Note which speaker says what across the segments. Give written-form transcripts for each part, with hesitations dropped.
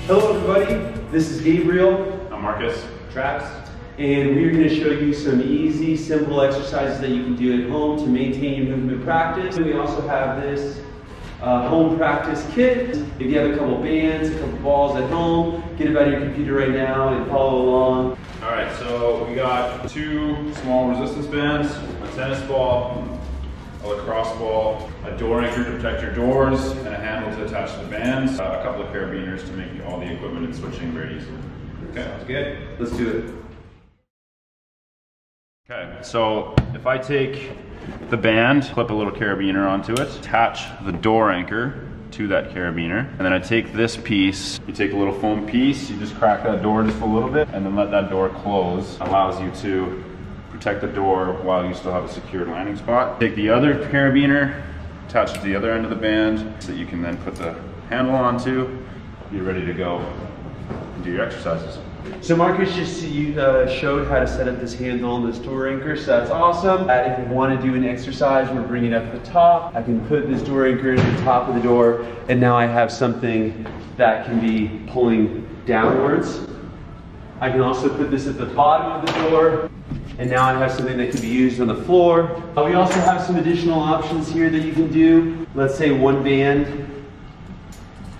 Speaker 1: Hello everybody, this is Gabriel.
Speaker 2: I'm Marcus.
Speaker 1: Travis. And we're going to show you some easy, simple exercises that you can do at home to maintain your movement practice. And we also have this home practice kit. If you have a couple bands, a couple balls at home, get it out of your computer right now and follow along.
Speaker 2: All right, so we got 2 small resistance bands, a tennis ball, a lacrosse ball, a door anchor to protect your doors, and a handle to attach to the bands, a couple of carabiners to make all the equipment and switching very easy. Okay, sounds good.
Speaker 1: Let's do it.
Speaker 2: Okay, so if I take the band, clip a little carabiner onto it, attach the door anchor to that carabiner, and then I take this piece, you take a little foam piece, you just crack that door just a little bit, and then let that door close. Allows you to protect the door while you still have a secured landing spot. Take the other carabiner, attach it to the other end of the band, so that you can then put the handle onto, you're ready to go and do your exercises.
Speaker 1: So Marcus just showed how to set up this handle on this door anchor, so that's awesome. If you want to do an exercise, we're bringing it up at the top. I can put this door anchor at the top of the door, and now I have something that can be pulling downwards. I can also put this at the bottom of the door, and now I have something that can be used on the floor. We also have some additional options here that you can do. Let's say one band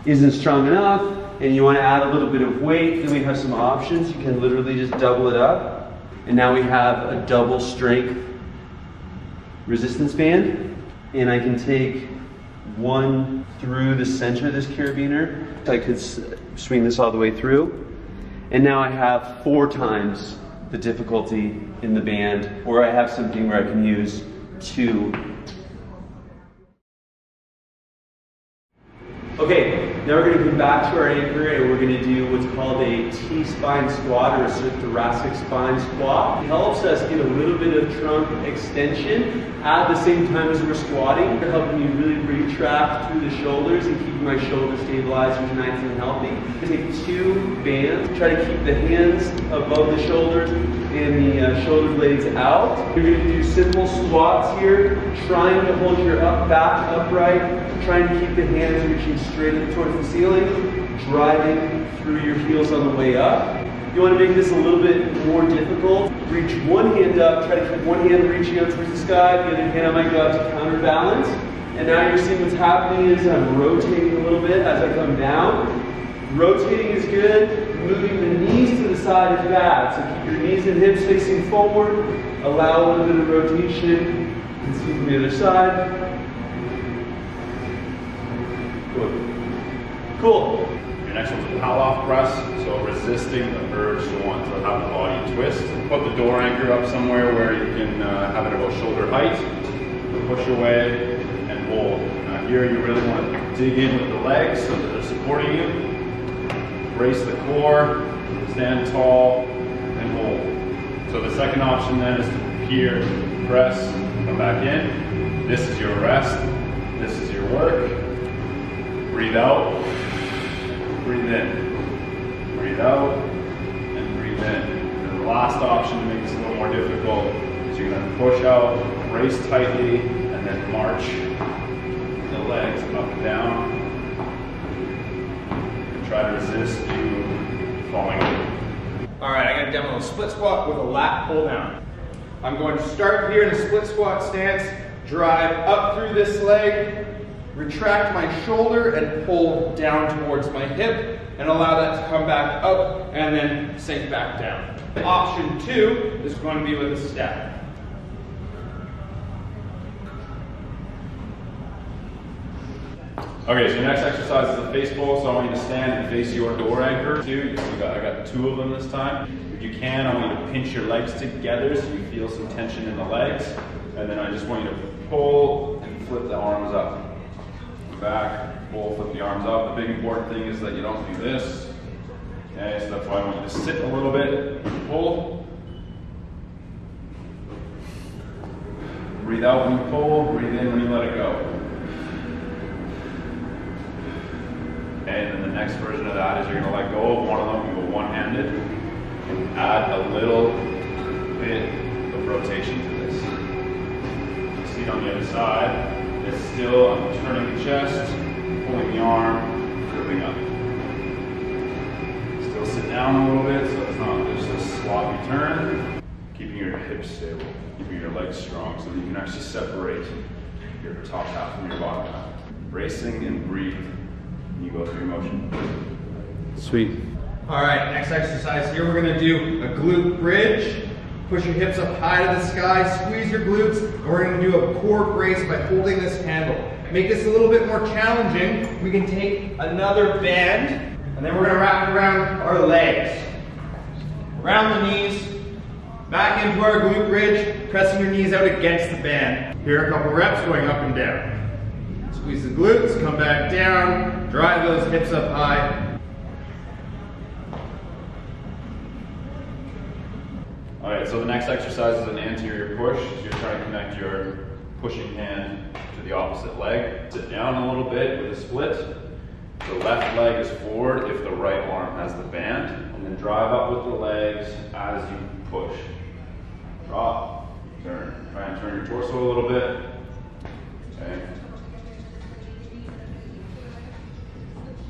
Speaker 1: isn't strong enough, and you want to add a little bit of weight, then we have some options. You can literally just double it up. And now we have a double strength resistance band. And I can take one through the center of this carabiner. I could swing this all the way through. And now I have 4 times the difficulty in the band, or I have something where I can use 2. Okay, now we're going to come back to our anchor and we're going to do what's called a T-spine squat or a thoracic spine squat. It helps us get a little bit of trunk extension at the same time as we're squatting. They're helping me really retract through the shoulders and keeping my shoulders stabilized and nice and healthy. Take 2 bands, try to keep the hands above the shoulders and the shoulder blades out. You're going to do simple squats here, trying to hold your back upright, trying to keep the hands reaching straight up towards the ceiling, driving through your heels on the way up. You want to make this a little bit more difficult. Reach one hand up, try to keep one hand reaching up towards the sky, the other hand I might go out to counterbalance. And now you're seeing what's happening is I'm rotating a little bit as I come down. Rotating is good, moving the knees to the side is bad. So keep your knees and hips facing forward, allow a little bit of rotation. You can see from the other side. Cool.
Speaker 2: Your next one's a pal-off press, so resisting the urge to want to have the body twist. Put the door anchor up somewhere where you can have it about shoulder height. Push away and hold. Now here you really want to dig in with the legs so that they're supporting you. Brace the core, stand tall, and hold. So the second option then is to here, press, come back in. This is your rest. This is your work. Breathe out, breathe in, breathe out, and breathe in. And the last option to make this a little more difficult is you're going to push out, brace tightly, and then march the legs up and down. And try to resist you falling over.
Speaker 3: All right, I'm going to demo a split squat with a lat pull down. I'm going to start here in a split squat stance, drive up through this leg, retract my shoulder and pull down towards my hip and allow that to come back up and then sink back down. Option 2 is going to be with a step.
Speaker 2: Okay, so your next exercise is the face pull, so I want you to stand and face your door anchor. I got 2 of them this time. If you can, I want you to pinch your legs together so you feel some tension in the legs. And then I just want you to pull and flip the arms up. Back, pull, flip the arms up. The big important thing is that you don't do this. Okay, so that's why I want you to sit a little bit, pull. Breathe out when you pull, breathe in when you let it go. Okay, and then the next version of that is you're going to let go of one of them and go one-handed. And add a little bit of rotation to this. See it on the other side. It's still, I'm turning the chest, pulling the arm, flipping up. down a little bit so it's not just a sloppy turn. Keeping your hips stable, keeping your legs strong so that you can actually separate your top half from your bottom half. Bracing and breathe when you go through your motion.
Speaker 1: Sweet.
Speaker 3: All right, next exercise here, we're gonna do a glute bridge. Push your hips up high to the sky, squeeze your glutes, and we're gonna do a core brace by holding this handle. Make this a little bit more challenging. We can take another bend, and then we're gonna wrap it around our legs. Around the knees, back into our glute bridge, pressing your knees out against the band. Here are a couple reps going up and down. Squeeze the glutes, come back down, drive those hips up high.
Speaker 2: All right, so the next exercise is an anterior push. So you're trying to connect your pushing hand to the opposite leg. Sit down a little bit with a split. The left leg is forward if the right arm has the band, and then drive up with the legs as you push. Drop, turn. Try and turn your torso a little bit. Okay.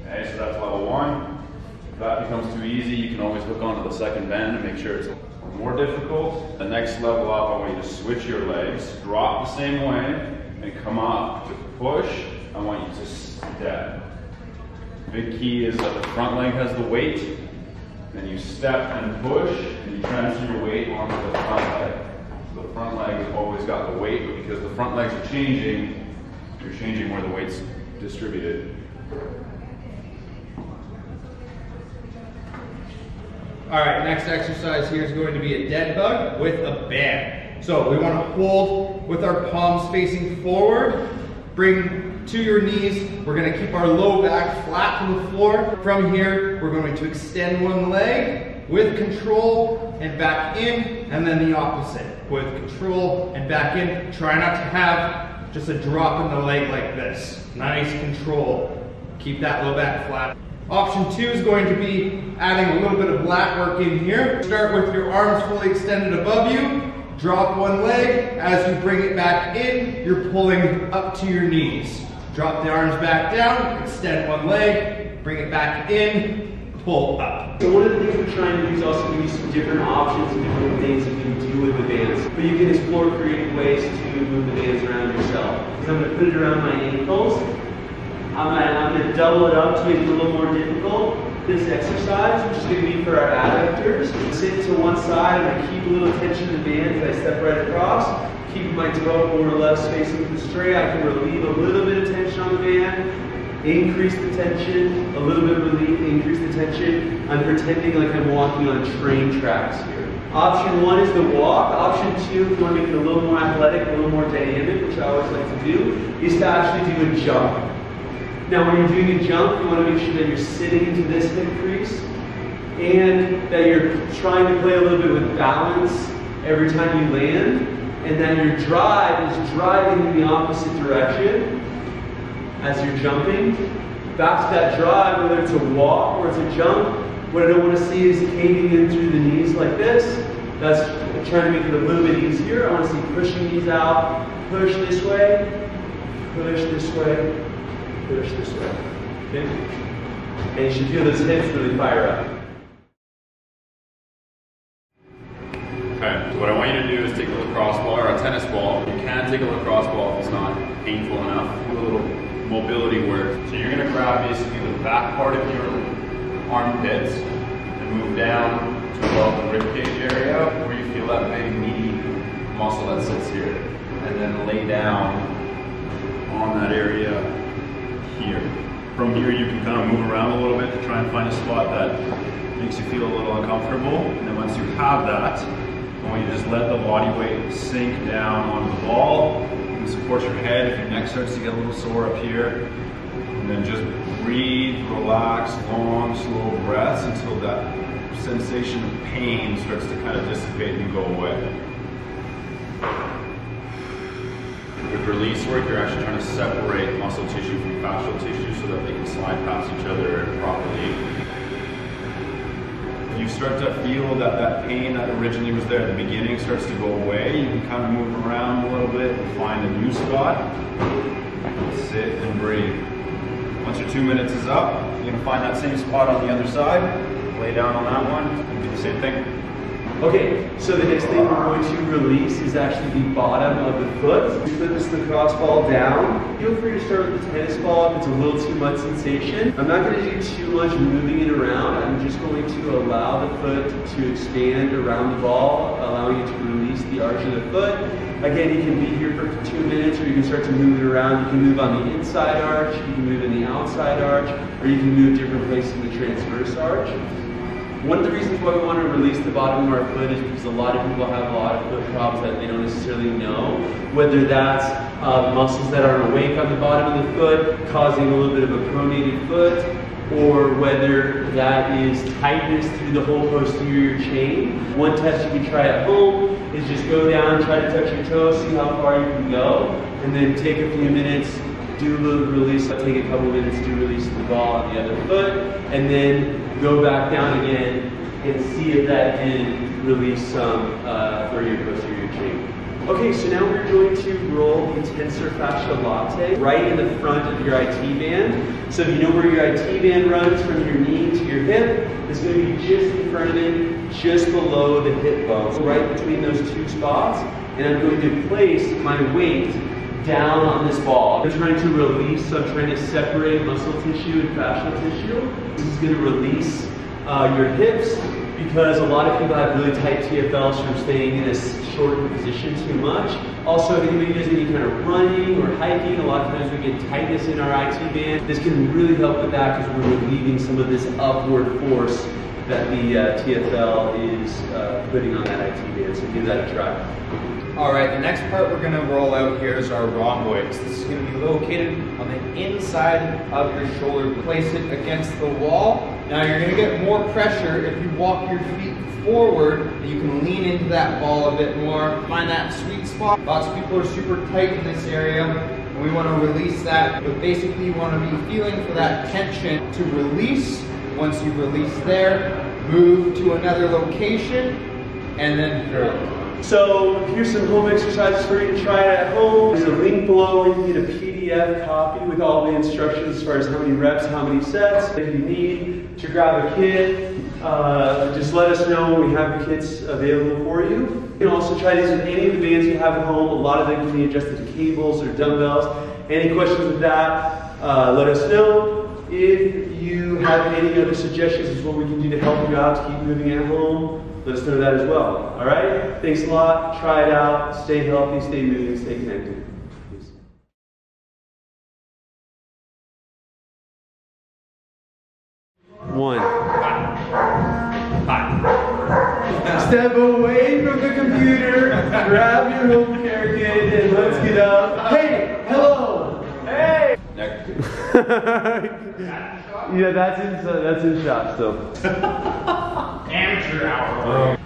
Speaker 2: Okay, so that's level one. If that becomes too easy, you can always hook onto the second bend and make sure it's more difficult. The next level up, I want you to switch your legs, drop the same way, and come up to push. I want you to step. Big key is that the front leg has the weight, then you step and push, and you transfer your weight onto the front leg. So the front leg has always got the weight, but because the front legs are changing, you're changing where the weight's distributed.
Speaker 3: All right, next exercise here is going to be a dead bug with a band. So we want to hold with our palms facing forward, bring to your knees. We're going to keep our low back flat to the floor. From here, we're going to extend one leg with control and back in, and then the opposite with control and back in. Try not to have just a drop in the leg like this. Nice control. Keep that low back flat. Option 2 is going to be adding a little bit of lat work in here. Start with your arms fully extended above you. Drop one leg. As you bring it back in, you're pulling up to your knees. Drop the arms back down, extend one leg, bring it back in, pull up.
Speaker 1: So one of the things we're trying to do is also give you some different options and different things you can do with the bands. But you can explore creative ways to move the bands around yourself. So I'm going to put it around my ankles. I'm going to double it up to make it a little more difficult. This exercise, which is going to be for our adductors, sit to one side and I keep a little tension in the band as I step right across. Keep my toe more or less facing straight. I can relieve a little bit of tension on the band, increase the tension, a little bit of relief, increase the tension. I'm pretending like I'm walking on train tracks here. Option 1 is the walk. Option 2, if you want to make it a little more athletic, a little more dynamic, which I always like to do, is to actually do a jump. Now when you're doing a jump, you want to make sure that you're sitting into this hip crease and that you're trying to play a little bit with balance every time you land, and that your drive is driving in the opposite direction as you're jumping. Back to that drive, whether it's a walk or it's a jump, what I don't want to see is caving in through the knees like this. That's trying to make it a little bit easier. I want to see pushing these out, push this way, push this way, push this way. Okay? And you should feel those hips really fire up.
Speaker 2: Okay, so what I want you to do is take a lacrosse ball or a tennis ball. You can take a lacrosse ball if it's not painful enough. Do a little mobility work. So you're going to grab basically the back part of your armpits and move down to about the ribcage area where you feel that big meaty muscle that sits here. And then lay down on that area here. From here you can kind of move around a little bit to try and find a spot that makes you feel a little uncomfortable. And then once you have that, I want you to just let the body weight sink down onto the ball. You can support your head if your neck starts to get a little sore up here. And then just breathe, relax, long, slow breaths until that sensation of pain starts to kind of dissipate and go away. With release work, you're actually trying to separate muscle tissue from fascial tissue so that they can slide past each other properly. If you start to feel that pain that originally was there at the beginning starts to go away, you can kind of move around a little bit and find a new spot. Sit and breathe. Once your 2 minutes is up, you're going to find that same spot on the other side. lay down on that one, and do the same thing.
Speaker 1: Okay, so the next thing we're going to release is actually the bottom of the foot. We flip this lacrosse ball down. Feel free to start with the tennis ball if it's a little too much sensation. I'm not going to do too much moving it around. I'm just going to allow the foot to expand around the ball, allowing it to release the arch of the foot. Again, you can be here for 2 minutes, or you can start to move it around. You can move on the inside arch, you can move in the outside arch, or you can move different places in the transverse arch. One of the reasons why we want to release the bottom of our foot is because a lot of people have a lot of foot problems that they don't necessarily know. Whether that's muscles that aren't awake on the bottom of the foot, causing a little bit of a pronated foot, or whether that is tightness through the whole posterior chain. One test you can try at home is just go down, try to touch your toes, see how far you can go, and then take a few minutes, do a little release, take a couple minutes to release the ball on the other foot, and then go back down again and see if that did release some for your posterior chain. Okay, so now we're going to roll the tensor fascia latte right in the front of your IT band. So if you know where your IT band runs from your knee to your hip, it's going to be just in front of it, just below the hip bone. So right between those two spots, and I'm going to place my weight down on this ball. I'm trying to release, so I'm trying to separate muscle tissue and fascial tissue. This is going to release your hips, because a lot of people have really tight TFLs from staying in a shortened position too much. Also, if anybody does any kind of running or hiking, a lot of times we get tightness in our IT band. This can really help with that because we're relieving some of this upward force that the TFL is putting on that IT band. So give that a try.
Speaker 3: All right, the next part we're gonna roll out here is our rhomboids. This is gonna be located on the inside of your shoulder. Place it against the wall. Now you're gonna get more pressure if you walk your feet forward. You can lean into that ball a bit more. Find that sweet spot. Lots of people are super tight in this area, and we wanna release that. But basically you wanna be feeling for that tension to release. Once you release there, move to another location, and then hold.
Speaker 1: So here's some home exercises for you to try at home. There's a link below where you can get a PDF copy with all the instructions as far as how many reps, how many sets. If you need to grab a kit, just let us know when we have the kits available for you. You can also try these with any of the bands you have at home. A lot of them can be adjusted to cables or dumbbells. Any questions with that, let us know. If you have any other suggestions as what we can do to help you out to keep moving at home, let us know that as well. All right? Thanks a lot. Try it out. Stay healthy, stay moving, stay connected. Peace. One. Step away from the computer, grab your home care kit, and let's get up. Hey! Hello! Hey! Yeah, that's in shot still.
Speaker 4: Amateur hour.